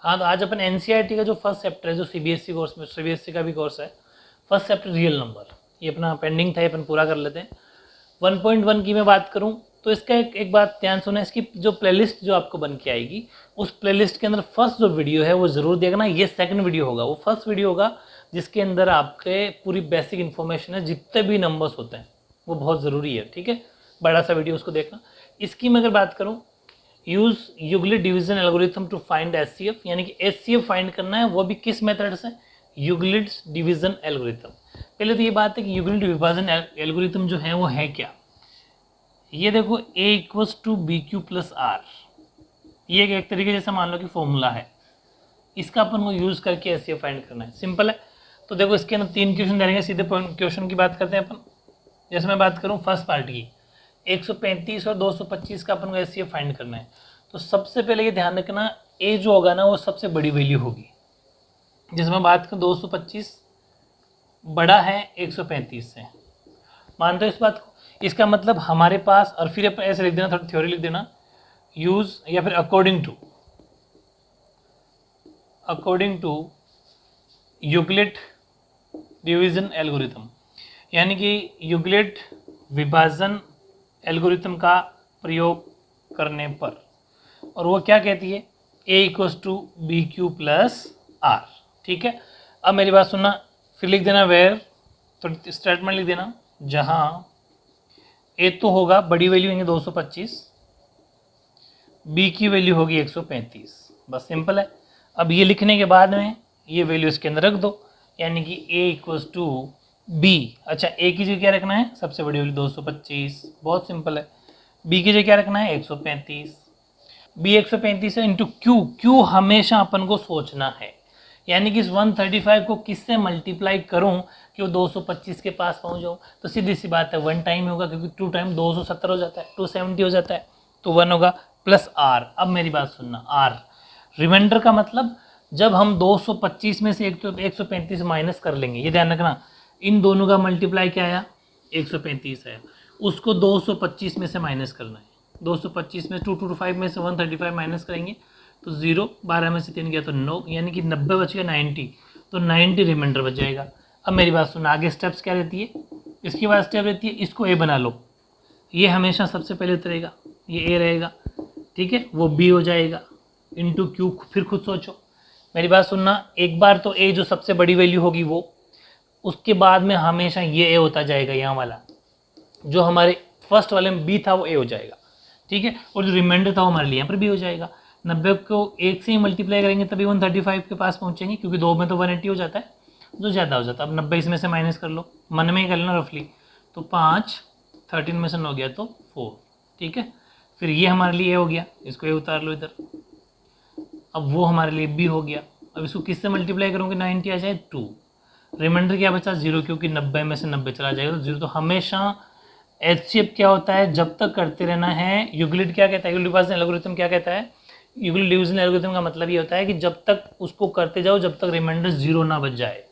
हाँ, तो आज अपन एनसीईआरटी का जो फर्स्ट चैप्टर है, जो सीबीएसई कोर्स में, सीबीएसई का भी कोर्स है, फर्स्ट चैप्टर रियल नंबर, ये अपना पेंडिंग था, ये अपन पूरा कर लेते हैं। 1.1 की मैं बात करूं तो इसका एक बात ध्यान सुना, इसकी जो प्लेलिस्ट जो आपको बन के आएगी, उस प्लेलिस्ट के अंदर फर्स्ट जो वीडियो है वो ज़रूर देखना। ये सेकंड वीडियो होगा, वो फर्स्ट वीडियो होगा जिसके अंदर आपके पूरी बेसिक इन्फॉर्मेशन है, जितने भी नंबर्स होते हैं वो बहुत ज़रूरी है, ठीक है। बड़ा सा वीडियो उसको देखना। इसकी मैं अगर बात करूँ, use Euclid division algorithm to find HCF, यानी कि एचसीएफ फाइंड करना है, वो भी किस मेथड से, यूक्लिड डिवीजन एल्गोरिथम। पहले तो ये बात है कि यूक्लिड विभाजन एल्गोरिथम जो है वो है क्या। ये देखो a equals to B Q plus R, ये एक तरीके जैसा मान लो कि फॉर्मूला है, इसका अपन को यूज़ करके एचसीएफ फाइंड करना है। सिंपल है। तो देखो इसके अंदर 3 क्वेश्चन दे रहेंगे, सीधे पॉइंट क्वेश्चन की बात करते हैं अपन। जैसे मैं बात करूँ फर्स्ट पार्ट की, 135 और 225 का अपन को एचसीएफ फाइंड करना है। तो सबसे पहले ये ध्यान रखना, ए जो होगा ना वो सबसे बड़ी वैल्यू होगी। जैसे मैं बात करूँ 225 बड़ा है 135 से, मानते हो इस बात को। इसका मतलब हमारे पास, और फिर ऐसे लिख देना, थोड़ी थ्योरी लिख देना, यूज या फिर according to Euclid division algorithm, यानी कि यूक्लिड विभाजन एल्गोरिथम का प्रयोग करने पर, और वो क्या कहती है, a equals to B Q plus R, ठीक है। अब मेरी बात सुनना, फिर लिख देना वेयर, तो स्टेटमेंट लिख देना, जहां a तो होगा बड़ी वैल्यू होंगे 225, b की वैल्यू होगी 135, बस सिंपल है। अब ये लिखने के बाद में ये वैल्यू इसके अंदर रख दो, यानी कि a इक्वल्स टू b, अच्छा a की जगह क्या रखना है, सबसे बड़ी वैल्यू 225, बहुत सिंपल है। b की जगह क्या रखना है, 135, b 135 है इंटू क्यू हमेशा अपन को सोचना है, यानी कि इस 135 को किससे मल्टीप्लाई करूं कि वो 225 के पास पहुंच जाऊं। तो सीधी सी बात है 1 टाइम होगा, क्योंकि 2 टाइम 270 हो जाता है, 270 हो जाता है, तो 1 होगा प्लस आर। अब मेरी बात सुनना, आर रिमाइंडर का मतलब, जब हम 225 में से 135 माइनस कर लेंगे, ये ध्यान रखना, इन दोनों का मल्टीप्लाई क्या आया, 135 है, उसको 225 में से माइनस करना है। 225 में 225 में से 135 माइनस करेंगे तो 0, 12 में से 3 गया तो 9, यानी कि 90 बच गया 90, तो 90 रिमाइंडर बच जाएगा। अब मेरी बात सुनो, आगे स्टेप्स क्या रहती है, इसकी बाद स्टेप रहती है, इसको ए बना लो, ये हमेशा सबसे पहले उतरेगा, ये ए रहेगा, ठीक है, वो बी हो जाएगा इंटू क्यू, फिर खुद सोचो। मेरी बात सुनना, एक बार तो ए जो सबसे बड़ी वैल्यू होगी वो, उसके बाद में हमेशा ये ए होता जाएगा, यहाँ वाला जो हमारे फर्स्ट वाले में बी था वो ए हो जाएगा, ठीक है, और जो रिमाइंडर था वो हमारे लिए यहाँ पर बी हो जाएगा। 90 को 1 से ही मल्टीप्लाई करेंगे तभी 135 के पास पहुँचेंगे, क्योंकि 2 में तो 180 हो जाता है, जो ज़्यादा हो जाता है। अब 90 इसमें से माइनस कर लो, मन में ही कर लेना रफली, तो 5, 13 में से 9 गया तो 4, ठीक है। फिर ये हमारे लिए ए हो गया, इसको ए उतार लो इधर, अब वो हमारे लिए बी हो गया। अब इसको किससे मल्टीप्लाई करोगे, 90 आ जाए 2, रिमाइंडर क्या बचा 0, क्योंकि 90 में से 90 चला जाएगा तो 0। तो हमेशा एचसीएफ क्या होता है, जब तक करते रहना है। यूक्लिड क्या कहता है, यूक्लिड डिवीजन एल्गोरिथम क्या कहता है, यूक्लिड डिवीजन एल्गोरिथम का मतलब ये होता है कि जब तक उसको करते जाओ जब तक रिमाइंडर 0 ना बच जाए।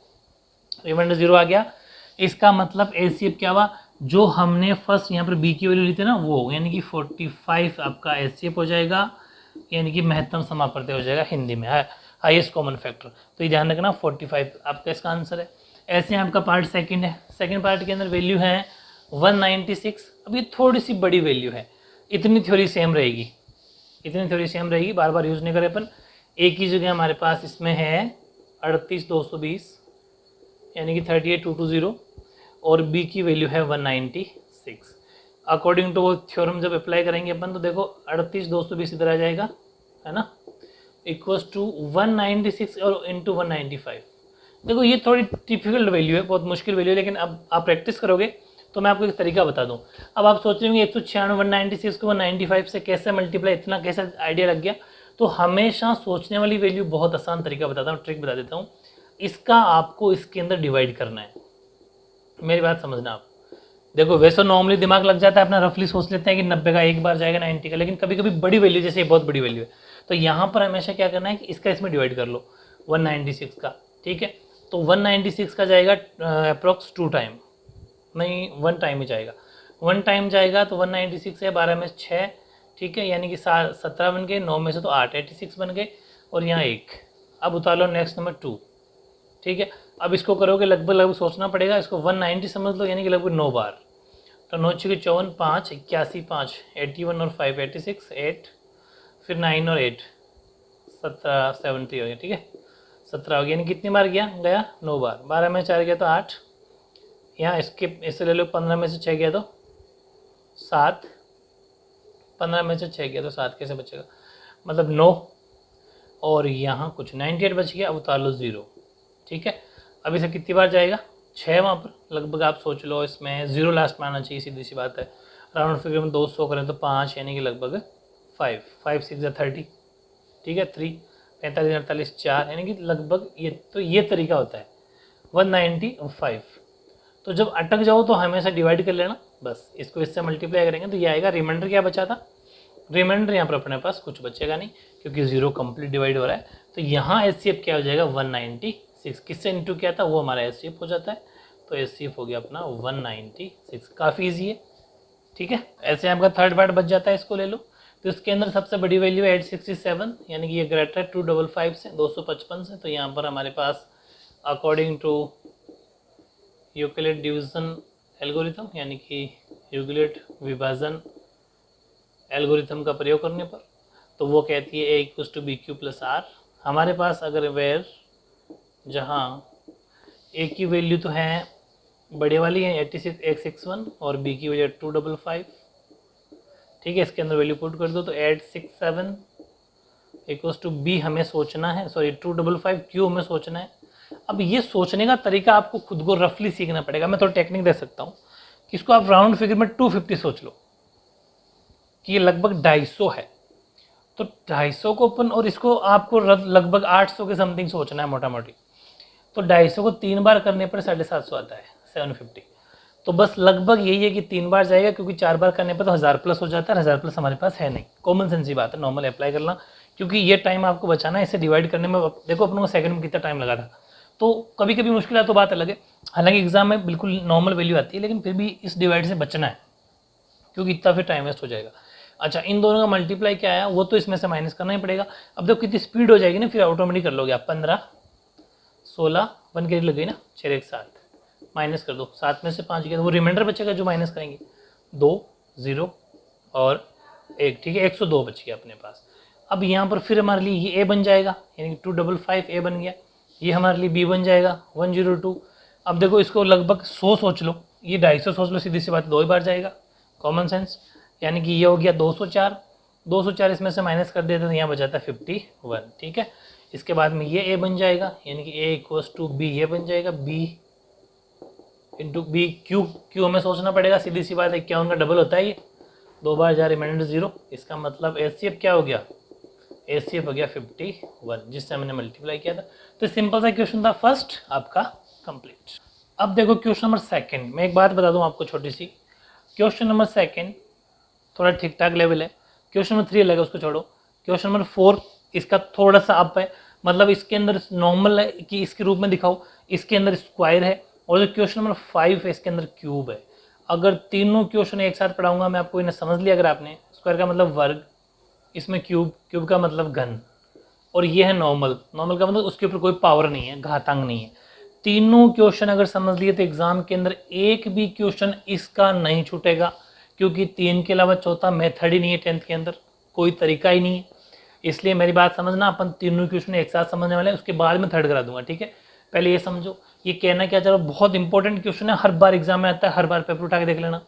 रिमाइंडर 0 आ गया, इसका मतलब एचसीएफ क्या हुआ, जो हमने फर्स्ट यहाँ पर बी की वैल्यू ली थी ना वो, यानी कि 45 आपका एचसीएफ हो जाएगा, यानी कि महत्तम समापवर्ती हो जाएगा, हिंदी में हाईएस्ट कॉमन फैक्टर। तो ये ध्यान रखना 45 आपका इसका आंसर है। ऐसे आपका पार्ट सेकंड है, सेकंड पार्ट के अंदर वैल्यू है 196। अब ये थोड़ी सी बड़ी वैल्यू है, इतनी थ्योरी सेम रहेगी, इतनी थ्योरी सेम रहेगी, बार बार यूज़ नहीं करें अपन। ए की जगह हमारे पास इसमें है 38,220, यानी कि 38,220, और बी की वैल्यू है 196। अकॉर्डिंग टू वो थ्योरम जब अप्लाई करेंगे अपन, तो देखो 38,220 इधर आ जाएगा, है ना, इक्वल्स टू 196 और इंटू 195। देखो ये थोड़ी डिफिकल्ट वैल्यू है, बहुत मुश्किल वैल्यू है, लेकिन अब आप प्रैक्टिस करोगे तो मैं आपको एक तरीका बता दूं। अब आप सोच रहे होंगे 196 196 को 195 से कैसे मल्टीप्लाई, इतना कैसे आइडिया लग गया। तो हमेशा सोचने वाली वैल्यू, बहुत आसान तरीका बताता हूँ, ट्रिक बता देता हूँ, इसका आपको इसके अंदर डिवाइड करना है। मेरी बात समझना आप, देखो वैसे नॉर्मली दिमाग लग जाता है अपना, रफली सोच लेते हैं कि 90 का एक बार जाएगा 90 का, लेकिन कभी कभी बड़ी वैल्यू, जैसे बहुत बड़ी वैल्यू है, तो यहाँ पर हमेशा क्या करना है कि इसका इसमें डिवाइड कर लो 196 का, ठीक है। तो 196 का जाएगा अप्रोक्स 2 टाइम, नहीं 1 टाइम ही जाएगा, 1 टाइम जाएगा, तो 196 है, 12 में 6, ठीक है, यानी कि 17 बन गए, 9 में से तो 8, 86 बन गए, और यहाँ 1। अब उतार लो नेक्स्ट नंबर 2, ठीक है। अब इसको करोगे लगभग लगभग सोचना पड़ेगा, इसको 190 समझ लो, यानी कि लगभग 9 बार। तो 9 चुके 54, 5 81, 5 81 और 5 86, 8 फिर 9 और 8 17 70 हो गया, ठीक है 17 हो गया, यानी कितनी बार गया 9 बार। 12 में 4 गया तो 8, यहाँ इसके इससे ले लो 15 में से 6 गया तो 7, 15 में से 6 गया तो 7 कैसे बचेगा, मतलब 9, और यहाँ कुछ 98 बच गया। अब उतार लो 0, ठीक है। अब इसे कितनी बार जाएगा 6 वहाँ पर, लगभग आप सोच लो इसमें 0 लास्ट में आना चाहिए, सीधी सी बात है। राउंड फिगर में 200 करें तो 5, यानी कि लगभग 5 5 6 30, ठीक है 3 45 48 4, यानी कि लगभग ये तरीका होता है 195। तो जब अटक जाओ तो हमेशा डिवाइड कर लेना, बस इसको इससे मल्टीप्लाई करेंगे तो ये आएगा। रिमाइंडर क्या बचा था, रिमाइंडर यहाँ पर अपने पास कुछ बचेगा नहीं, क्योंकि 0 कंप्लीट डिवाइड हो रहा है। तो यहाँ एचसीएफ क्या हो जाएगा 196, किससे इंटू किया था वो हमारा एचसीएफ हो जाता है। तो एचसीएफ हो गया अपना 196, काफ़ी ईजी है, ठीक है। ऐसे आपका थर्ड पार्ट बच जाता है, इसको ले लो। तो इसके अंदर सबसे बड़ी वैल्यू है 867, यानी कि ये ग्रेटर है 255 से 255 से। तो यहाँ पर हमारे पास according to Euclid division algorithm, यानी कि यूक्लिड विभाजन एल्गोरिथम का प्रयोग करने पर, तो वो कहती है a = bq + r। हमारे पास अगर वेयर जहाँ a की वैल्यू तो है बड़े वाली है 861 और b की वैल्यू 255, ठीक है। इसके अंदर वैल्यू पुट कर दो तो 867 = b हमें सोचना है, सॉरी 255 q हमें सोचना है। अब ये सोचने का तरीका आपको खुद को रफली सीखना पड़ेगा। मैं थोड़ा टेक्निक दे सकता हूँ कि इसको आप राउंड फिगर में 250 सोच लो कि ये लगभग 250 है। तो 250 को अपन, और इसको आपको लगभग 800 के समथिंग सोचना है मोटा मोटी। तो 250 को 3 बार करने पर 750 आता है 750। तो बस लगभग यही है कि 3 बार जाएगा, क्योंकि 4 बार करने पर तो 1000 प्लस हो जाता है। 1000 प्लस हमारे पास है नहीं, कॉमन सेंस ही बात है, नॉर्मल अप्लाई करना, क्योंकि ये टाइम आपको बचाना है। इसे डिवाइड करने में देखो अपन को सेकंड में कितना टाइम लगा था। तो कभी कभी मुश्किल है तो बात अलग है, हालांकि एग्जाम में बिल्कुल नॉर्मल वैल्यू आती है, लेकिन फिर भी इस डिवाइड से बचना है, क्योंकि इतना फिर टाइम वेस्ट हो जाएगा। अच्छा, इन दोनों का मल्टीप्लाई क्या आया वो तो इसमें से माइनस करना ही पड़ेगा। अब देखो कितनी स्पीड हो जाएगी ना, फिर ऑटोमेटिक कर लोगे आप। 15 16 1 के लग गई ना, 6 1 7, माइनस कर दो, 7 में से 5 गया तो वो रिमाइंडर बचेगा जो माइनस करेंगे, 2 0 और 1, ठीक है 102 बच गया अपने पास। अब यहाँ पर फिर हमारे लिए ये a बन जाएगा, यानी कि 255 a बन गया। ये हमारे लिए b बन जाएगा 102। अब देखो इसको लगभग 100 सोच लो, ये 250 सोच लो, सीधी सी बात 2 ही बार जाएगा, कॉमन सेंस। यानी कि ये हो गया 204, 204 इसमें से माइनस कर देते तो यहाँ बचाता है 51, ठीक है। इसके बाद में ये a बन जाएगा, यानी कि a = b, ये बन जाएगा b × b। q हमें सोचना पड़ेगा, सीधी सी बात है, 51 का डबल होता है ये, 2 बार जा रिमाइंडर 0। इसका मतलब एचसीएफ क्या हो गया, एचसीएफ हो गया 51, जिससे हमने मल्टीप्लाई किया था। तो सिंपल सा क्वेश्चन था फर्स्ट आपका कंप्लीट। अब देखो क्वेश्चन नंबर सेकंड, मैं एक बात बता दूं आपको छोटी सी। क्वेश्चन नंबर सेकंड थोड़ा ठीक ठाक लेवल है, क्वेश्चन नंबर 3 अलग है, उसको छोड़ो। क्वेश्चन नंबर 4 इसका थोड़ा सा अप है, मतलब इसके अंदर नॉर्मल है कि इसके रूप में दिखाओ, इसके अंदर स्क्वायर है, और जो क्वेश्चन नंबर 5 है इसके अंदर क्यूब है। अगर तीनों क्वेश्चन एक साथ पढ़ाऊंगा मैं आपको, इन्हें समझ लिया अगर आपने, स्क्वायर का मतलब वर्ग, इसमें क्यूब, क्यूब का मतलब घन, और ये है नॉर्मल, नॉर्मल का मतलब उसके ऊपर कोई पावर नहीं है, घातांक नहीं है। तीनों क्वेश्चन अगर समझ लिए तो एग्जाम के अंदर एक भी क्वेश्चन इसका नहीं छूटेगा, क्योंकि 3 के अलावा चौथा मेथड ही नहीं है 10th के अंदर, कोई तरीका ही नहीं है। इसलिए मेरी बात समझना, अपन तीनों क्वेश्चन एक साथ समझने वाले हैं, उसके बाद में थर्ड करा दूंगा, ठीक है। पहले ये समझो, ये कहना क्या चलो, बहुत इंपॉर्टेंट क्वेश्चन है, हर बार एग्जाम में आता है, हर बार पेपर उठा के देख लेना।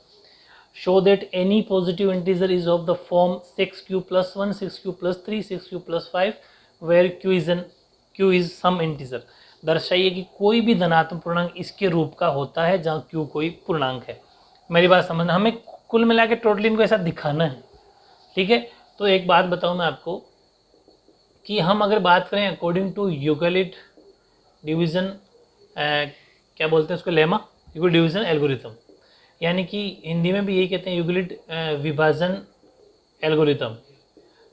Show that any positive integer is of the form 6q + 1 6q + 3 6q + 5 where q is some integer. दर्शाइए कि कोई भी धनात्मक पूर्णांक इसके रूप का होता है जहाँ q कोई पूर्णांक है। मेरी बात समझना, हमें कुल मिला के टोटल इनको ऐसा दिखाना है, ठीक है। तो एक बात बताऊं मैं आपको कि हम अगर बात करें अकॉर्डिंग टू यूक्लिड डिवीजन, क्या बोलते हैं उसको, लेमा, यूक्लिड डिवीजन एल्गोरिथम, यानी कि हिंदी में भी यही कहते हैं यूक्लिड विभाजन एल्गोरिथम।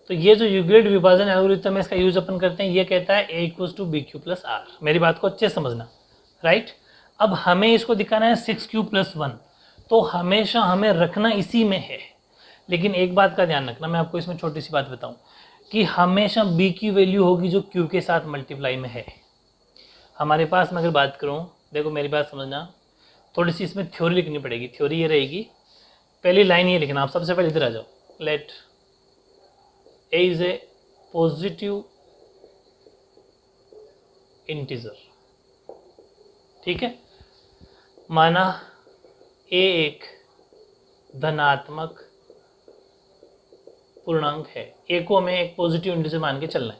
तो ये जो यूक्लिड विभाजन एल्गोरिथम है इसका यूज अपन करते हैं, ये कहता है a = bq + r। मेरी बात को अच्छे समझना, राइट। अब हमें इसको दिखाना है 6q + 1, तो हमेशा हमें रखना इसी में है। लेकिन एक बात का ध्यान रखना, मैं आपको इसमें छोटी सी बात बताऊं कि हमेशा b की वैल्यू होगी जो q के साथ मल्टीप्लाई में है। हमारे पास मैं अगर बात करूं, देखो मेरी बात समझना, थोड़ी सी इसमें थ्योरी लिखनी पड़ेगी। थ्योरी ये रहेगी, पहली लाइन ये लिखना, आप सबसे पहले इधर आ जाओ। Let a is a positive integer, ठीक है। माना a एक धनात्मक पूर्णांक है, a को हमें एक पॉजिटिव इंटीजर मान के चलना है,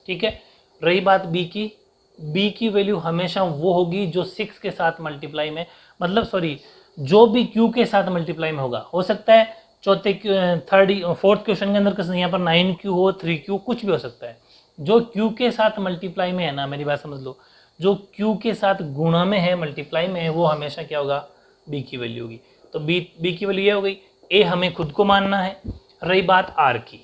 ठीक है। रही बात b की, b की वैल्यू हमेशा वो होगी जो 6 के साथ मल्टीप्लाई में, मतलब सॉरी, जो भी q के साथ मल्टीप्लाई में होगा। हो सकता है चौथे फोर्थ क्वेश्चन के अंदर यहाँ पर 9q हो, 3q, कुछ भी हो सकता है। जो q के साथ मल्टीप्लाई में है ना, मेरी बात समझ लो, जो q के साथ गुणा में है, मल्टीप्लाई में है, वो हमेशा क्या होगा, b की वैल्यू होगी। तो b की वैल्यू ये हो गई। a हमें खुद को मानना है। रही बात r की,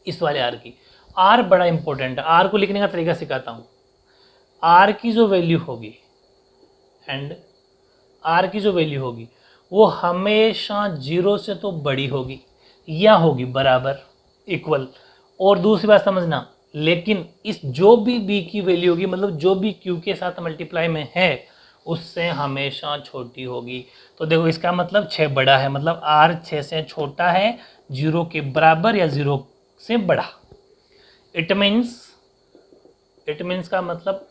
इस वाले r की, r बड़ा इंपॉर्टेंट है। r को लिखने का तरीका सिखाता हूँ। r की जो वैल्यू होगी एंड r की जो वैल्यू होगी वो हमेशा 0 से तो बड़ी होगी या होगी बराबर, इक्वल। और दूसरी बात समझना, लेकिन इस जो भी b की वैल्यू होगी, मतलब जो भी q के साथ मल्टीप्लाई में है, उससे हमेशा छोटी होगी। तो देखो इसका मतलब 6 बड़ा है, मतलब r 6 से छोटा है, 0 के बराबर या 0 से बड़ा। इट मीन्स का मतलब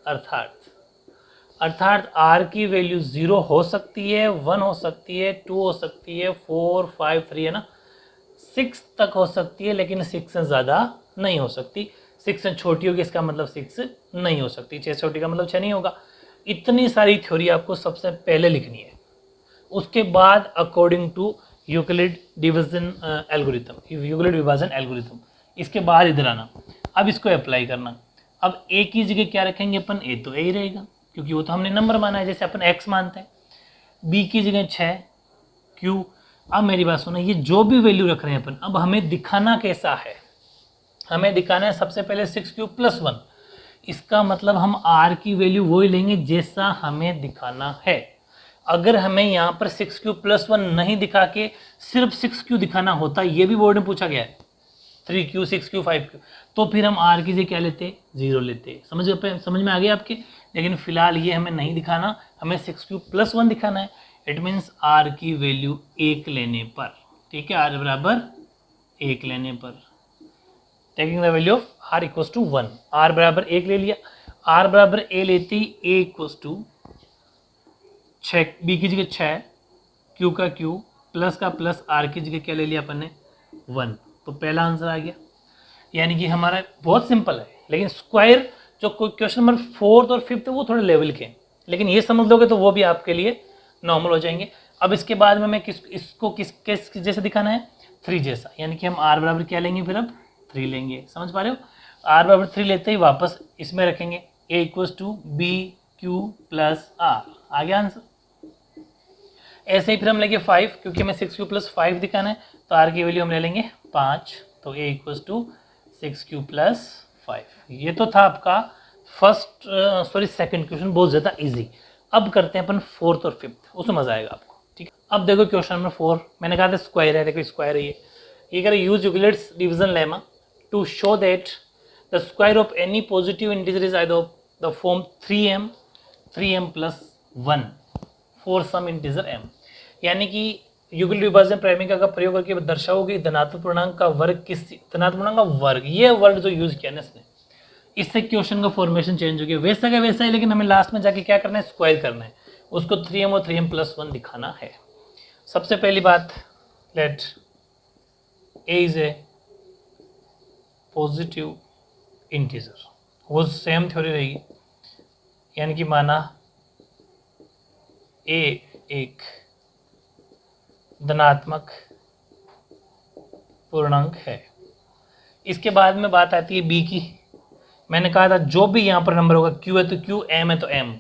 अर्थात r की वैल्यू 0 हो सकती है, 1 हो सकती है, 2 हो सकती है, 4, 5, 3 है ना, 6 तक हो सकती है, लेकिन 6 से ज़्यादा नहीं हो सकती। 6 से छोटी होगी, इसका मतलब 6 नहीं हो सकती। 6 से छोटी का मतलब 6 नहीं होगा। इतनी सारी थ्योरी आपको सबसे पहले लिखनी है। उसके बाद according to Euclid division algorithm, Euclid विभाजन एल्गोरिथम, इसके बाद इधर आना। अब इसको अप्लाई करना। अब a की जगह क्या रखेंगे अपन, a तो a ही रहेगा, क्योंकि वो तो हमने नंबर माना है, जैसे अपन x मानते हैं। b की जगह 6, q। अब मेरी बात सुनो, ये जो भी वैल्यू रख रहे हैं अपन, अब हमें दिखाना कैसा है, हमें दिखाना है सबसे पहले 6q + 1। इसका मतलब हम r की वैल्यू वही लेंगे जैसा हमें दिखाना है। अगर हमें यहाँ पर 6q + 1 नहीं दिखा के सिर्फ 6q दिखाना होता, ये भी बोर्ड में पूछा गया है, 3q, 6q, 5q, तो फिर हम r की जगह क्या लेते, 0 लेते। समझ में आ गया आपके। लेकिन फिलहाल ये हमें नहीं दिखाना, हमें 6q + 1 दिखाना है। इट मीन्स r की वैल्यू 1 लेने पर, ठीक है, r बराबर 1 लेने पर, taking the value of r = 1, r बराबर 1 ले लिया। r बराबर a लेते ही a = 6, b की जगह 6, q का q, प्लस का प्लस, r की जगह क्या ले लिया अपन ने, 1। तो पहला आंसर आ गया। यानी कि हमारा बहुत सिंपल है, लेकिन स्क्वायर जो क्वेश्चन नंबर 4th और 5th है वो थोड़े लेवल के हैं, लेकिन ये समझ लोगे तो वो भी आपके लिए नॉर्मल हो जाएंगे। अब इसके बाद में मैं इसको किस जैसे दिखाना है, 3 जैसा। यानी कि हम r बराबर क्या लेंगे, फिर अब 3 लेंगे। समझ पा रहे हो, r बराबर 3 लेते ही वापस इसमें रखेंगे a = b q + r, आ गया आंसर। ऐसे ही फिर हम लेंगे 5, क्योंकि हमें 6q + 5 दिखाना है, तो r की वैल्यू हम ले लेंगे 5, तो a = 6q + 5। ये तो था आपका सेकंड क्वेश्चन, बहुत ज़्यादा इजी। अब करते हैं अपन 4th और 5th, उसमें मज़ा आएगा आपको, ठीक है। अब देखो क्वेश्चन नंबर 4, मैंने कहा था स्क्वायर है, देखो स्क्वायर है ये कह रहे use Euclid's division lemma to show that the square of any positive integer is either the form 3m + 1 for some integer m। यानी कि यूक्लिड विभाजन प्रमेय का प्रयोग करके दर्शाओगे धनात्मक पूर्णांक का वर्ग, धनात्मक पूर्णांक का वर्ग, ये वर्ड जो यूज किया ना इसने, इससे क्वेश्चन का फॉर्मेशन चेंज हो गया। वैसा का वैसा ही, लेकिन हमें लास्ट में जाके क्या करना है, स्क्वायर करना है। उसको 3m और 3m + 1 दिखाना है। सबसे पहली बात, let a is a positive integer, वो सेम थ्योरी रहेगी। यानी कि माना a एक धनात्मक पूर्णांक है। इसके बाद में बात आती है b की। मैंने कहा था जो भी यहाँ पर नंबर होगा, q है तो q, m है तो m,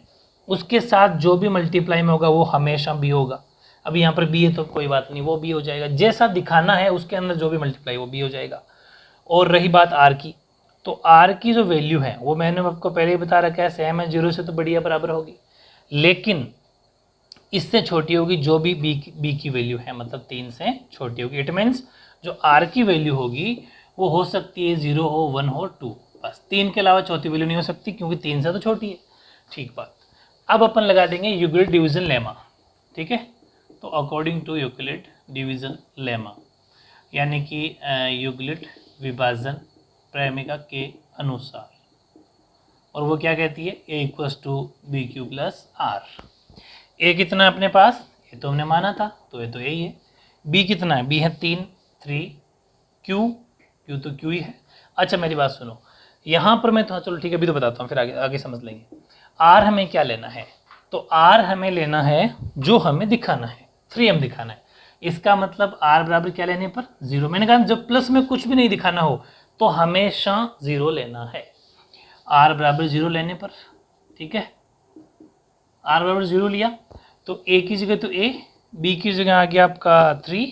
उसके साथ जो भी मल्टीप्लाई में होगा वो हमेशा b होगा। अब यहाँ पर b है तो कोई बात नहीं, वो b हो जाएगा। जैसा दिखाना है उसके अंदर जो भी मल्टीप्लाई वो b हो जाएगा। और रही बात r की, तो r की जो वैल्यू है वो मैंने आपको पहले ही बता रखा है, सेम है, 0 से तो बढ़िया बराबर होगी, लेकिन इससे छोटी होगी जो भी b की वैल्यू है, मतलब 3 से छोटी होगी। इट मीन्स जो r की वैल्यू होगी वो हो सकती है 0 हो, 1 हो, 2, बस 3 के अलावा चौथी वैल्यू नहीं हो सकती, क्योंकि 3 से तो छोटी है। ठीक बात। अब अपन लगा देंगे यूक्लिड डिवीजन लेमा। ठीक है, तो according to Euclid division lemma, यानी कि यूक्लिड विभाजन प्रमेय के अनुसार, और वो क्या कहती है, a equals to B Q plus R. A कितना है अपने पास, ये तो हमने माना था, तो ये तो यही है। बी कितना है, बी है 3, 3, क्यू, क्यू तो क्यू ही है। अच्छा मेरी बात सुनो, यहाँ पर मैं तो चलो ठीक है अभी तो बताता हूँ, फिर आगे आगे समझ लेंगे। आर हमें क्या लेना है, तो आर हमें लेना है जो हमें दिखाना है, 3m दिखाना है। इसका मतलब आर बराबर क्या लेने पर, 0। मैंने कहा जब प्लस में कुछ भी नहीं दिखाना हो तो हमेशा 0 लेना है, आर बराबर 0 लेने पर। ठीक है, आर बराबर 0 लिया तो ए की जगह तो ए, बी की जगह आ गया आपका 3,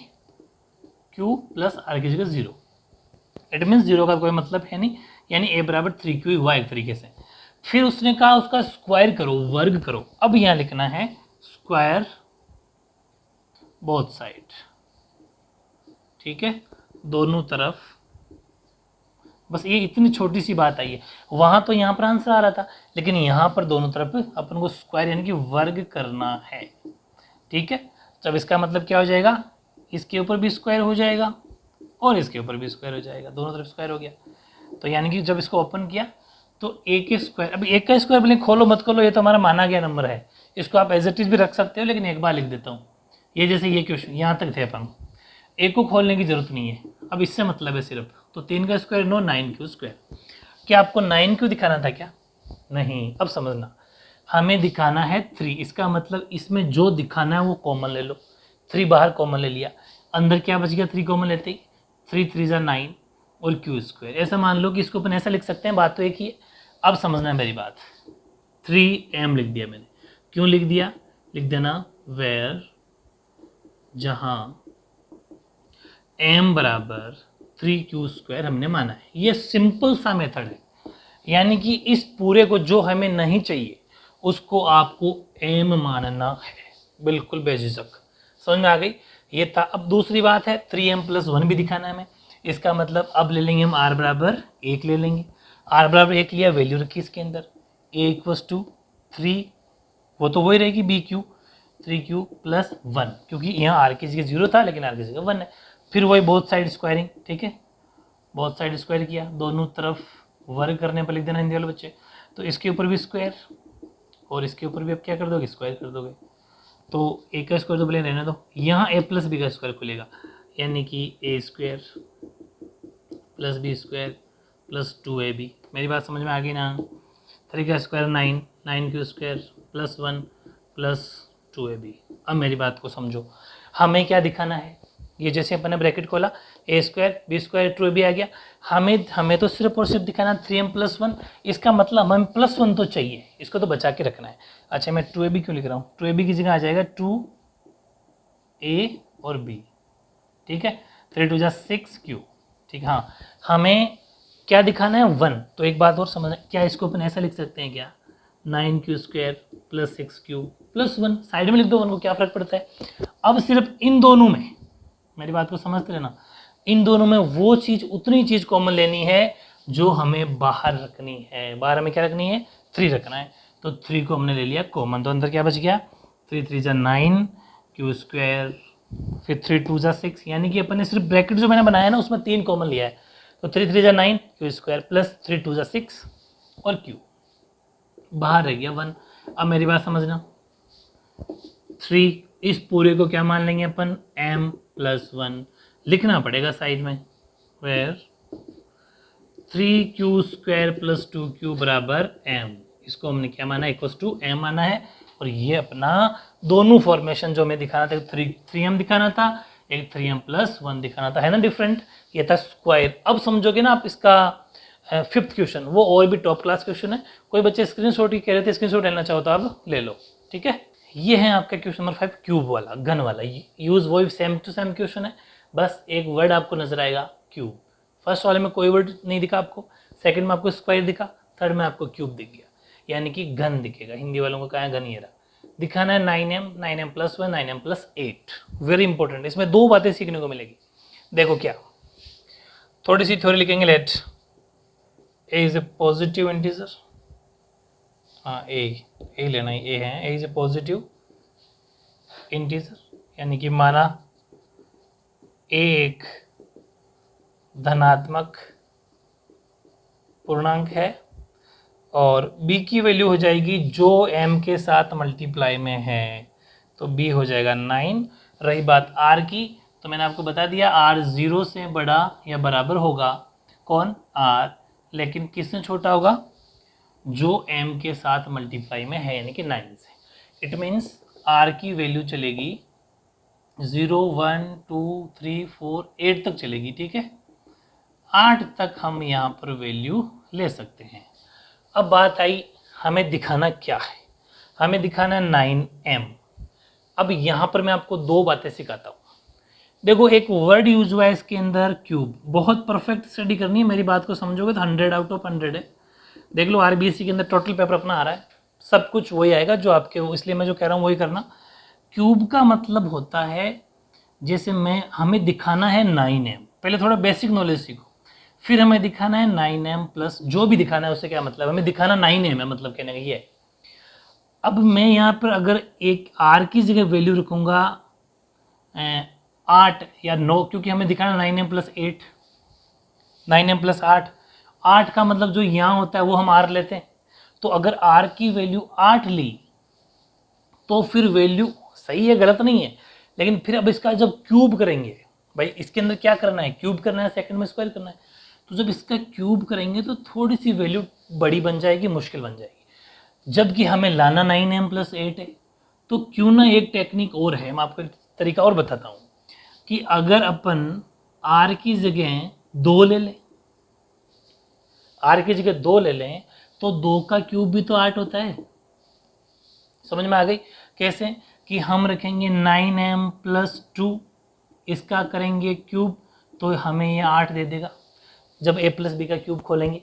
क्यू प्लस आर की जगह 0। इट मीन्स 0 का कोई मतलब है नहीं, यानी ए बराबर 3q हुआ एक तरीके से। फिर उसने कहा उसका स्क्वायर करो, वर्ग करो। अब यहाँ लिखना है स्क्वायर बोथ साइड। ठीक है, दोनों तरफ। बस ये इतनी छोटी सी बात आई है, वहां तो यहाँ पर आंसर आ रहा था, लेकिन यहाँ पर दोनों तरफ अपन को स्क्वायर यानी कि वर्ग करना है। ठीक है, जब इसका मतलब क्या हो जाएगा, इसके ऊपर भी स्क्वायर हो जाएगा और इसके ऊपर भी स्क्वायर हो जाएगा, दोनों तरफ स्क्वायर हो गया। तो यानी कि जब इसको ओपन किया तो ए के स्क्वायर, अभी एक का स्क्वायर भले खोलो मत खोलो, ये तो हमारा माना गया नंबर है, इसको आप एज इट इज भी रख सकते हो, लेकिन एक बार लिख देता हूँ। ये जैसे ये क्वेश्चन यहाँ तक थे अपन, एक को खोलने की जरूरत नहीं है, अब इससे मतलब है सिर्फ, तो 3 का स्क्वायर 9, 9q स्क्वायर। क्या आपको 9q दिखाना था क्या, नहीं। अब समझना, हमें दिखाना है 3, इसका मतलब इसमें जो दिखाना है वो कॉमन ले लो। 3 बाहर कॉमन ले लिया, अंदर क्या बच गया, 3 कॉमन लेते ही 3 3 जा 9 और q स्क्वायर। ऐसा मान लो कि इसको अपन ऐसा लिख सकते हैं, बात तो एक ही है। अब समझना है मेरी बात, 3m लिख दिया मैंने, क्यों लिख दिया, लिख देना वेयर, जहां m बराबर 3q स्क्वायर हमने माना है। ये सिंपल सा मेथड है, यानी कि इस पूरे को जो हमें नहीं चाहिए उसको आपको m मानना है, बिल्कुल बेझिझक। समझ में आ गई, ये था। अब दूसरी बात है 3m प्लस 1 भी दिखाना है हमें, इसका मतलब अब ले लेंगे हम r बराबर 1 ले लेंगे। r बराबर 1 लिया, वैल्यू रखी इसके अंदर, a इक्वल्स टू 3, वो तो वही रहेगी बी क्यू, 3q प्लस 1, क्योंकि यहाँ r की जगह 0 था लेकिन r की जगह 1 है। फिर वही बोथ साइड स्क्वायरिंग। ठीक है, बोथ साइड स्क्वायर किया, दोनों तरफ वर्ग करने पर लिख देना हिंदी वाले बच्चे। तो इसके ऊपर भी स्क्वायर और इसके ऊपर भी अब क्या कर दोगे, स्क्वायर कर दोगे। तो ए का स्क्वायर तो भले रहने दो, यहाँ a प्लस बी का स्क्वायर खुलेगा, यानी कि A square plus B square plus 2ab। मेरी बात समझ में आ गई ना। 3 का square 9, 9q square plus 1 plus 2ab। अब मेरी बात को समझो, हमें क्या दिखाना है, ये जैसे अपन ने ब्रैकेट खोला, ए स्क्वायर बी स्क्वायर 2ab आ गया, हमें तो सिर्फ और सिर्फ दिखाना 3m प्लस 1। इसका मतलब हमें प्लस 1 तो चाहिए, इसको तो बचा के रखना है। अच्छा मैं 2ab क्यों लिख रहा हूँ, 2ab की जगह आ जाएगा 2a और b। ठीक है, 3 2 जा 6q। ठीक, हाँ हमें क्या दिखाना है, 1। तो एक बात और समझना, क्या इसको अपन ऐसा लिख सकते हैं क्या, 9q square plus 6q plus 1, side में लिख दो 1 को, क्या फर्क पड़ता है। अब सिर्फ इन दोनों में, मेरी बात को समझते रहना, इन दोनों में वो चीज़, उतनी चीज़ कॉमन लेनी है जो हमें बाहर रखनी है। बाहर हमें क्या रखनी है, 3 रखना है, तो 3 को हमने ले लिया कॉमन, तो अंदर क्या बच गया, 3 3 जा 9 q स्क्वायर, फिर 3 2 जा 6, यानी कि अपन ने सिर्फ ब्रैकेट जो मैंने बनाया ना उसमें 3 कॉमन लिया है, तो 3 3 जा 9 q स्क्वायर प्लस 3 2 जा 6 और q, बाहर रह गया 1। अब मेरी बात समझना, 3, इस पूरे को क्या मान लेंगे अपन, m प्लस 1 लिखना पड़ेगा साइड में, where 3q square plus 2q बराबर m। इसको हमने क्या माना, इक्वल्स टू m माना है। और ये अपना दोनों फॉर्मेशन जो हमें दिखाना था, 3m दिखाना था, एक 3m प्लस 1 दिखाना था, है ना डिफरेंट। ये था स्क्वायर। अब समझोगे ना आप इसका 5th क्वेश्चन, वो और भी टॉप क्लास क्वेश्चन है। कोई बच्चे स्क्रीनशॉट ही कह रहे थे, स्क्रीनशॉट लेना चाहो तो आप ले लो। ठीक है, ये है आपका क्वेश्चन नंबर 5, क्यूब वाला, घन वाला। यूज वही सेम टू सेम क्वेश्चन है, बस एक वर्ड आपको नजर आएगा क्यूब। फर्स्ट वाले में कोई वर्ड नहीं दिखा आपको, सेकंड में आपको स्क्वायर दिखा, थर्ड में आपको क्यूब दिख गया, यानी कि घन दिखेगा। हिंदी वालों को कहा है घन, ये रहा। दिखाना है 9m plus 1, 9m plus 8। Very important, इसमें 2 बातें सीखने को मिलेगी। देखो क्या, थोड़ी सी थ्योरी लिखेंगे, let a is a positive integer, हाँ ए लेना है, ए है, a is a positive integer, यानी कि माना ए एक धनात्मक पूर्णांक है और b की वैल्यू हो जाएगी जो m के साथ मल्टीप्लाई में है, तो b हो जाएगा 9। रही बात r की, तो मैंने आपको बता दिया r 0 से बड़ा या बराबर होगा, कौन, r, लेकिन किससे छोटा होगा, जो m के साथ मल्टीप्लाई में है, यानी कि 9 से। इट मीन्स r की वैल्यू चलेगी 0 1 2 3 4 8 तक चलेगी, ठीक है, 8 तक हम यहाँ पर वैल्यू ले सकते हैं। अब बात आई हमें दिखाना क्या है, हमें दिखाना है 9m। अब यहाँ पर मैं आपको दो बातें सिखाता हूँ। देखो एक वर्ड यूज हुआ है इसके अंदर क्यूब, बहुत परफेक्ट स्टडी करनी है, मेरी बात को समझोगे तो 100 आउट ऑफ 100 है। देख लो आरबीएससी के अंदर टोटल पेपर अपना आ रहा है, सब कुछ वही आएगा जो आपके हो, इसलिए मैं जो कह रहा हूँ वही करना। क्यूब का मतलब होता है, जैसे हमें दिखाना है 9m, पहले थोड़ा बेसिक नॉलेज सीखो, फिर हमें दिखाना है 9m प्लस जो भी दिखाना है, उससे क्या मतलब, हमें दिखाना 9m है, मतलब कहने का ये है। अब मैं यहाँ पर अगर एक r की जगह वैल्यू रखूँगा 8 या 9, क्योंकि हमें दिखाना 9m प्लस 8, 9m प्लस 8, 8 का मतलब जो यहाँ होता है वो हम r लेते हैं, तो अगर r की वैल्यू 8 ली तो फिर वैल्यू सही है, गलत नहीं है, लेकिन फिर अब इसका जब क्यूब करेंगे, भाई इसके अंदर क्या करना है, क्यूब करना है, सेकंड में स्क्वायर करना है, तो जब इसका क्यूब करेंगे तो थोड़ी सी वैल्यू बड़ी बन जाएगी, मुश्किल बन जाएगी, जबकि हमें लाना 9m प्लस 8 है। तो क्यों ना एक टेक्निक और है, मैं आपको एक तरीका और बताता हूँ, कि अगर अपन r की जगह 2 ले लें, r की जगह 2 ले लें, तो 2 का क्यूब भी तो 8 होता है। समझ में आ गई कैसे, कि हम रखेंगे 9m प्लस 2, इसका करेंगे क्यूब, तो हमें ये 8 दे देगा जब a प्लस बी का क्यूब खोलेंगे।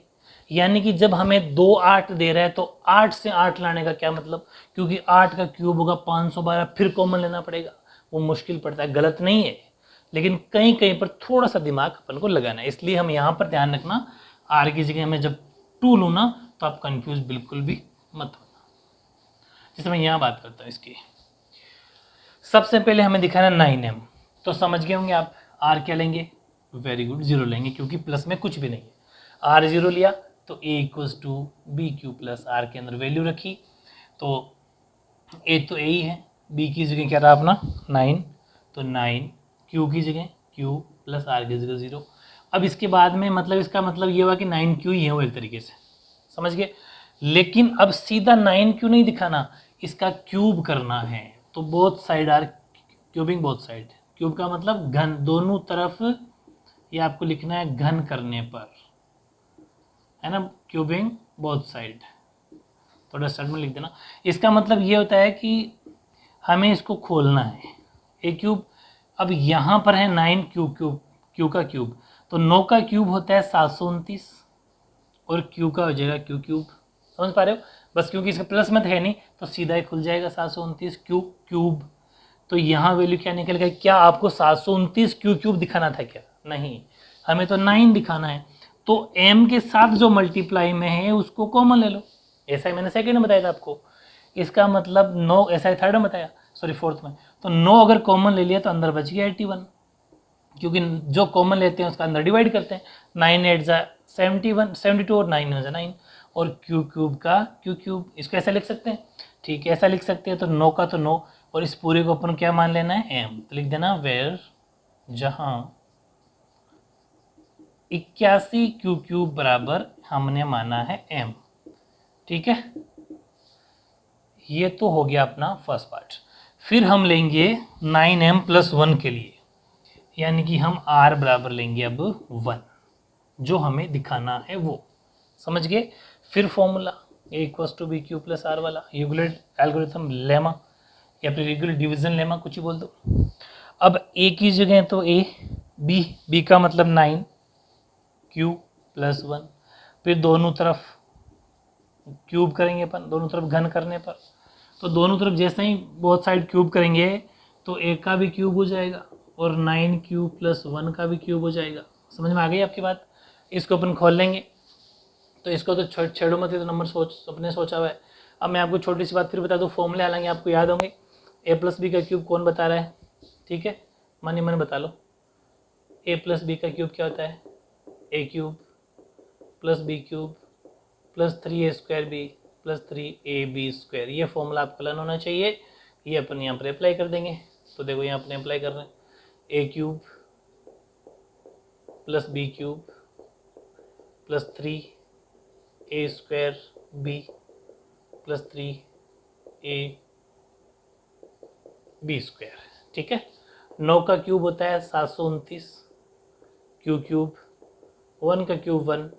यानी कि जब हमें 2 8 दे रहा है तो 8 से 8 लाने का क्या मतलब, क्योंकि 8 का क्यूब होगा 512, फिर कॉमन लेना पड़ेगा, वो मुश्किल पड़ता है, गलत नहीं है, लेकिन कहीं कहीं पर थोड़ा सा दिमाग अपन को लगाना है, इसलिए हम यहाँ पर ध्यान रखना, r की जगह में जब 2 लूँ ना तो आप कंफ्यूज बिल्कुल भी मत होना। जैसे मैं यहाँ बात करता हूँ इसकी, सबसे पहले हमें दिखाना 9m, तो समझ गए होंगे आप, r क्या लेंगे, वेरी गुड, 0 लेंगे, क्योंकि प्लस में कुछ भी नहीं है, r 0 लिया तो a equals to B Q plus r के अंदर वैल्यू रखी, तो a तो a ही है, b की जगह क्या रहा अपना 9, तो 9, q की जगह q प्लस r की जगह 0। अब इसके बाद में मतलब इसका मतलब ये हुआ कि 9q ही है वो, एक तरीके से समझ गए, लेकिन अब सीधा 9q नहीं दिखाना, इसका क्यूब करना है, तो both side are cubing both side, cube का मतलब घन, दोनों तरफ ये आपको लिखना है घन करने पर, है ना, क्यूबिंग बोथ साइड, थोड़ा साइड में लिख देना। इसका मतलब ये होता है कि हमें इसको खोलना है, ए क्यूब, अब यहाँ पर है 9 क्यू का क्यूब, तो 9 का क्यूब होता है 729 और क्यू का हो जाएगा क्यू क्यूब, समझ पा रहे हो, बस क्योंकि इसका प्लस मत है नहीं तो सीधा ही खुल जाएगा 729 क्यू क्यूब। तो यहाँ वैल्यू क्या निकल गई, क्या आपको 729 क्यू क्यूब दिखाना था क्या, नहीं, हमें तो 9 दिखाना है, तो m के साथ जो मल्टीप्लाई में है उसको कॉमन ले लो, ऐसा ही मैंने सेकंड में बताया था आपको, इसका मतलब 9, ऐसा ही थर्ड में बताया, सॉरी फोर्थ में, तो 9 अगर कॉमन ले लिया तो अंदर बच गया 81, क्योंकि जो कॉमन लेते हैं उसका अंदर डिवाइड करते हैं, 9 8 जा 71 72 और 9 हो जा 9, और क्यू क्यूब का क्यू क्यूब, इसको ऐसा लिख सकते हैं, ठीक है, ऐसा लिख सकते हैं, तो 9 का तो 9, और इस पूरे को अपन क्या मान लेना है m, तो लिख देना वेयर जहां 81 क्यू क्यूब बराबर हमने माना है m, ठीक है, ये तो हो गया अपना फर्स्ट पार्ट। फिर हम लेंगे 9m प्लस 1 के लिए, यानी कि हम r बराबर लेंगे अब 1, जो हमें दिखाना है वो, समझ गए। फिर formula a equals to B Q plus r वाला, यूक्लिड एल्गोरिथम लेमा या फिर यूक्लिड डिवीजन लेमा, कुछ ही बोल दो। अब a की जगह तो a, b का मतलब 9 q प्लस 1, फिर दोनों तरफ क्यूब करेंगे अपन, दोनों तरफ घन करने पर, तो दोनों तरफ जैसे ही बहुत साइड क्यूब करेंगे तो a का भी क्यूब हो जाएगा और 9q प्लस 1 का भी क्यूब हो जाएगा, समझ में आ गई आपकी बात। इसको अपन खोल लेंगे, तो इसको तो छेड़ो मत, ये तो नंबर अपने सोचा हुआ है। अब मैं आपको छोटी सी बात फिर बता दूँ, फॉर्मूले हालांकि आपको याद होंगे। ए प्लस बी का क्यूब कौन बता रहा है? ठीक है, मन ही मन बता लो। ए प्लस बी का क्यूब क्या होता है? A cube plus B cube plus 3a² B plus 3ab²। ये फॉर्मूला आपको लर्न होना चाहिए। ये अपन यहाँ पर अप्लाई कर देंगे। तो देखो यहाँ अपने अप्लाई कर रहे हैं, A cube plus B cube plus 3a² B plus 3ab²। ठीक है, 9 का क्यूब होता है 729 क्यूब, 1 का क्यूब 1।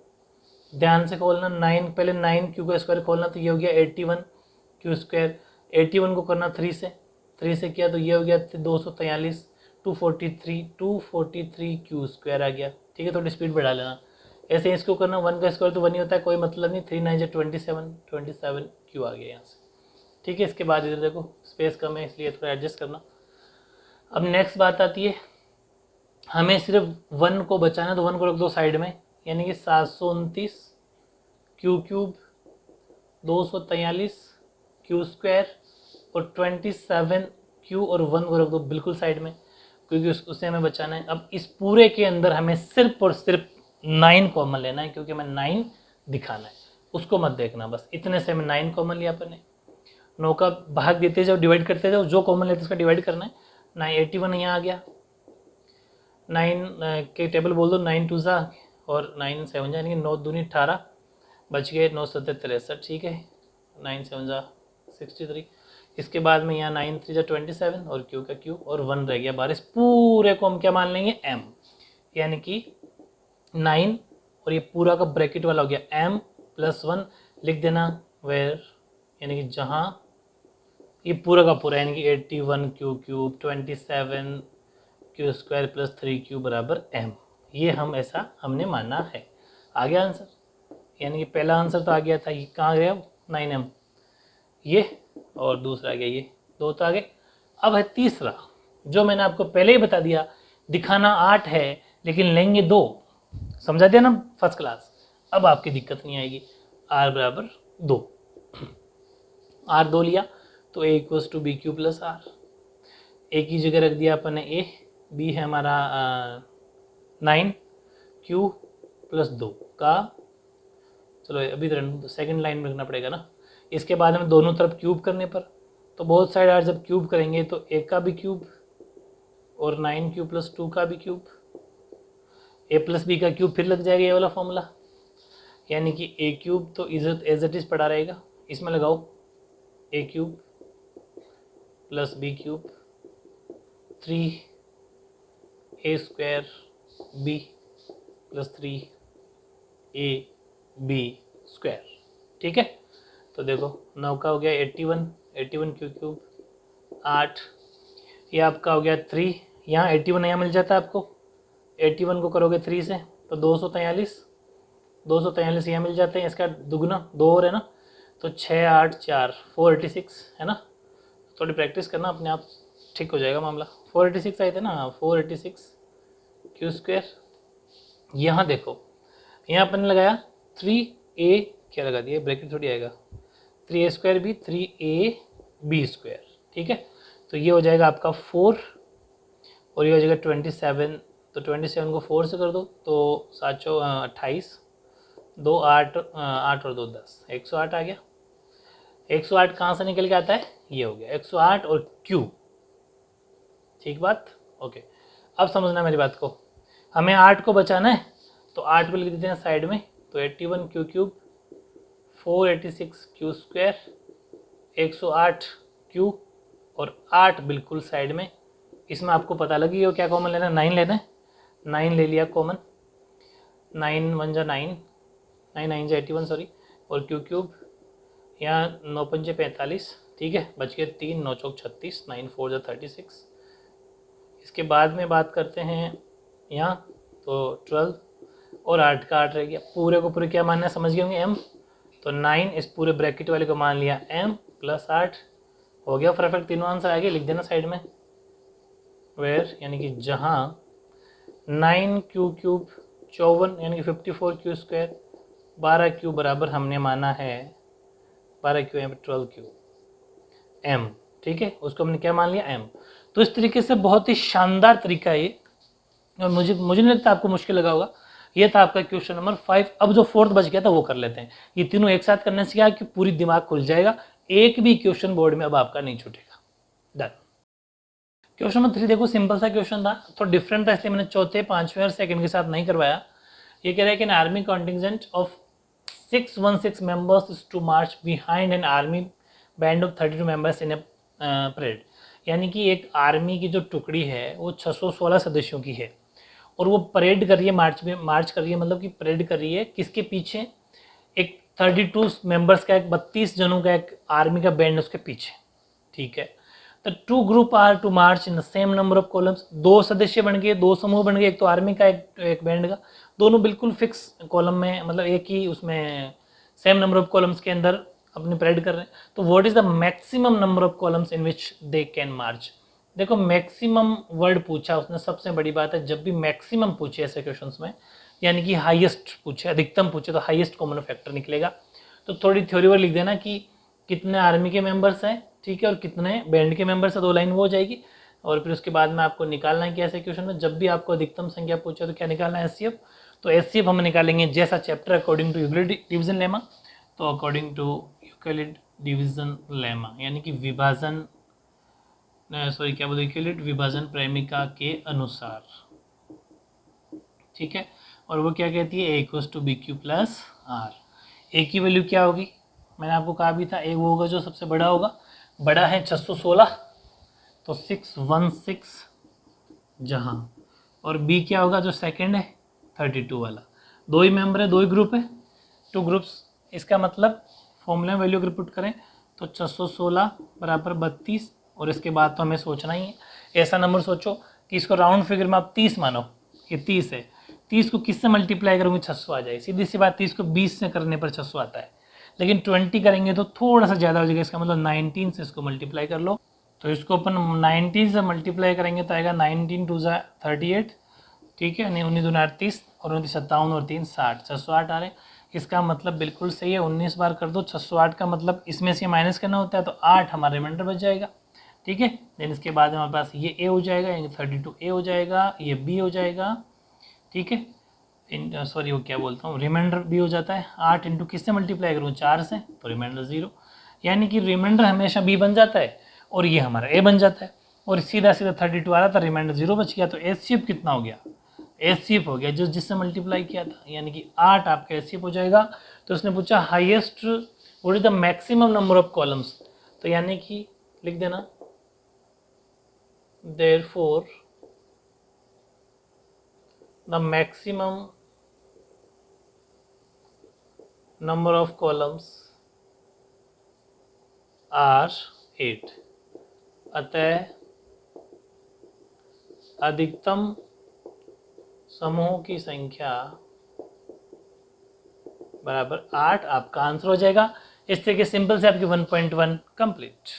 ध्यान से खोलना, 9 पहले 9 क्यू का स्क्वायर खोलना, तो ये हो गया 81 क्यू²। 81 को करना 3 से किया तो ये हो गया 243, 243 क्यू² आ गया। ठीक है, थोड़ी स्पीड बढ़ा लेना। ऐसे इसको करना, 1 का स्क्वायर तो 1 ही होता है, कोई मतलब नहीं। 3 9 27 क्यू आ गया यहाँ से। ठीक है, इसके बाद इधर देखो स्पेस कम है इसलिए थोड़ा एडजस्ट करना। अब नेक्स्ट बात आती है, हमें सिर्फ 1 को बचाना, तो 1 को रख दो साइड में, यानी कि 729 क्यूब 243 क्यू² और 27 क्यू और 1 को रख दो बिल्कुल साइड में, क्योंकि उससे हमें बचाना है। अब इस पूरे के अंदर हमें सिर्फ और सिर्फ 9 कॉमन लेना है, क्योंकि हमें 9 दिखाना है, उसको मत देखना। बस इतने से हमें 9 कॉमन लिया अपन ने। 9 का भाग देते जाओ, डिवाइड करते जाओ, जो कॉमन लेते उसका डिवाइड करना है। 981 यहाँ आ गया, 9 के टेबल बोल दो, 9 2 जा और 9 7 जा, यानी 9 दूनी 18 बच गए, 9 7 63। ठीक है, 9 7 जा 63। इसके बाद में यहाँ 9 3 जा 27 और क्यू का क्यू और 1 रह गया 12। पूरे को हम क्या मान लेंगे? m, यानी कि 9 और ये पूरा का ब्रैकेट वाला हो गया m प्लस 1 लिख देना, वेयर, यानी कि जहाँ ये पूरा का पूरा, यानी कि 81 क्यूब 27 क्यू² प्लस 3 बराबर m। ये हम ऐसा हमने माना है। आ गया आंसर, यानी कि पहला आंसर तो आ गया था, ये कहाँ गया 9m, ये, और दूसरा आ गया ये, 2 तो आ गए। अब है तीसरा, जो मैंने आपको पहले ही बता दिया, दिखाना 8 है लेकिन लेंगे 2। समझा दिया ना, फर्स्ट क्लास। अब आपकी दिक्कत नहीं आएगी। r बराबर 2, r 2 लिया तो a equals to B Q plus R. A की जगह रख दिया अपन ने a, b है हमारा 9 क्यू प्लस 2 का, चलो अभी तो सेकंड लाइन में रखना पड़ेगा ना। इसके बाद हमें दोनों तरफ क्यूब करने पर, तो बहुत साइड यार जब क्यूब करेंगे तो a का भी क्यूब और 9 क्यू प्लस 2 का भी क्यूब, a प्लस बी का क्यूब फिर लग जाएगा ये वाला फॉर्मूला, यानी कि a क्यूब तो एज इट इज पड़ा रहेगा। इसमें लगाओ a cube plus B cube 3a² b plus 3ab²। ठीक है, तो देखो 9 का हो गया 81 क्यूब 8, ये आपका हो गया 3, यहाँ 81 यहाँ मिल जाता है आपको, 81 को करोगे 3 से तो 243 यहाँ मिल जाते हैं, इसका दुगना 2 और है ना, तो 6 8 4 486 है ना। थोड़ी प्रैक्टिस करना, अपने आप ठीक हो जाएगा मामला। 486 आए थे ना, 486 क्यू²। यहाँ देखो, यहाँ अपन ने लगाया 3a, क्या लगा दिया, ब्रैकेट थोड़ी आएगा, 3a² भी 3ab²। ठीक है, तो ये हो जाएगा आपका 4 और ये हो जाएगा 27, तो 27 को 4 से कर दो तो 7 28, 2 8 8 और 2 10, 108 आ गया। 108 कहाँ से निकल के आता है? ये हो गया 108 और क्यू। ठीक बात, ओके। अब समझना मेरी बात को, हमें 8 को बचाना है तो 8 को लिख देते हैं साइड में, तो 81 क्यूब 486 क्यू², 108 क्यू और 8 बिल्कुल साइड में। इसमें आपको पता लगी हो क्या कॉमन लेना है? 9 लेना है, 9 ले लिया कॉमन, 9 1 जा 9, 9 9 जा 81 सॉरी, और क्यूब यहाँ 9 5 45। ठीक है, बच गए 3, 9 चौक 36, 9 4 जा 36। इसके बाद में बात करते हैं यहाँ, तो 12 और 8 का 8 रह गया। पूरे को पूरे क्या मानना है, समझ गए होंगे m, तो 9 इस पूरे ब्रैकेट वाले को मान लिया m प्लस 8 हो गया। परफेक्ट, तीनों आंसर आगे लिख देना साइड में, वेयर, यानी कि जहाँ 9 क्यूब 54 यानी कि 54 क्यू स्क्वायर, 12 क्यू बराबर हमने माना है 12 क्यू यहाँ पे 12 क्यू एम, ठीक है, उसको हमने क्या मान लिया एम। तो इस तरीके से बहुत ही शानदार तरीका है ये, और मुझे नहीं लगता आपको मुश्किल लगा होगा। ये था आपका क्वेश्चन नंबर 5। अब जो फोर्थ बच गया था वो कर लेते हैं। ये तीनों एक साथ करने से क्या कि पूरी दिमाग खुल जाएगा, एक भी क्वेश्चन बोर्ड में अब आपका नहीं छूटेगा। डन। क्वेश्चन नंबर 3 देखो, सिंपल सा क्वेश्चन था, तो डिफरेंट था इसलिए मैंने चौथे, पांचवें और सेकंड के साथ नहीं करवाया। ये कह रहा है कि an army contingent of 616 members is to march behind an army band of 32 members in a parade. यानी कि एक आर्मी की जो टुकड़ी है वो 616 सदस्यों की है, और वो परेड कर रही है, मार्च कर रही है, मतलब कि परेड कर रही है किसके पीछे, एक 32 मेंबर्स का, एक 32 जनों का एक आर्मी का बैंड उसके पीछे, ठीक है। The two group are to march in the same number of columns, दो सदस्य बन गए, दो समूह बन गए, एक तो आर्मी का, एक बैंड का, दोनों बिल्कुल फिक्स कॉलम में, मतलब एक ही उसमें सेम नंबर ऑफ कॉलम्स के अंदर अपनी परेड कर रहे हैं। तो what is the maximum number of columns in which they can march. देखो मैक्सिमम वर्ड पूछा उसने, सबसे बड़ी बात है जब भी मैक्सिमम पूछे ऐसे क्वेश्चंस में, यानी कि हाईएस्ट पूछे, अधिकतम पूछे, तो हाईएस्ट कॉमन फैक्टर निकलेगा। तो थोड़ी थ्योरी वर्ड लिख देना कि कितने आर्मी के मेंबर्स हैं, ठीक है, और कितने बैंड के मेंबर्स हैं, 2 लाइन वो हो जाएगी। और फिर उसके बाद में आपको निकालना है कि ऐसे क्वेश्चन में जब भी आपको अधिकतम संख्या पूछे तो क्या निकालना है, एचसीएफ। तो एचसीएफ हम निकालेंगे जैसा chapter according to Euclid division lemma. तो according to Euclid division lemma यानी कि विभाजन, सॉरी क्या बोलते, यूक्लिड विभाजन प्रेमिका के अनुसार, ठीक है। और वो क्या कहती है, A equals to B Q plus R. A की वैल्यू क्या होगी, मैंने आपको कहा भी था, ए वो होगा जो सबसे बड़ा होगा, बड़ा है 616, तो 616 जहाँ, और बी क्या होगा जो सेकंड है 32 वाला। दो ही मेंबर है, दो ही ग्रुप है, 2 ग्रुप्स। इसका मतलब फॉर्मूला में वैल्यू अगर पुट करें तो 616 बराबर 32, और इसके बाद तो हमें सोचना ही है, ऐसा नंबर सोचो कि इसको राउंड फिगर में आप 30 मानो, ये 30 है, 30 को किससे मल्टीप्लाई करूँगी 600 आ जाए, सीधी सी बात, 30 को 20 से करने पर 600 आता है, लेकिन 20 करेंगे तो थोड़ा सा ज़्यादा हो जाएगा, इसका मतलब 19 से इसको मल्टीप्लाई कर लो। तो इसको अपन 19 से मल्टीप्लाई करेंगे तो आएगा 19 2 38, ठीक है, नहीं 19 2 38, और 29 57 और 3 60, 608 आ रहे। इसका मतलब बिल्कुल सही है, 19 बार कर दो 608 का मतलब इसमें से माइनस करना होता है, तो 8 हमारा रिमाइंडर बच जाएगा, ठीक है। देन इसके बाद हमारे पास ये ए हो जाएगा, यानी 32 ए हो जाएगा, ये बी हो जाएगा, ठीक है। सॉरी वो क्या बोलता हूँ, रिमाइंडर भी हो जाता है, 8 इंटू किससे मल्टीप्लाई करूँ 4 से, तो रिमाइंडर 0, यानी कि रिमाइंडर हमेशा बी बन जाता है और ये हमारा ए बन जाता है, और सीधा सीधा 32 आ रहा था, रिमाइंडर 0 बच गया, तो एचसीएफ कितना हो गया, एचसीएफ हो गया जो जिससे मल्टीप्लाई किया था, यानी कि 8 आपका एचसीएफ हो जाएगा। तो उसने पूछा highest what is the maximum number of columns, तो यानी कि लिख देना therefore the maximum number of columns are 8, अतः अधिकतम समूह की संख्या बराबर 8 आपका आंसर हो जाएगा। इस तरीके सिंपल से आपकी 1.1 कंप्लीट।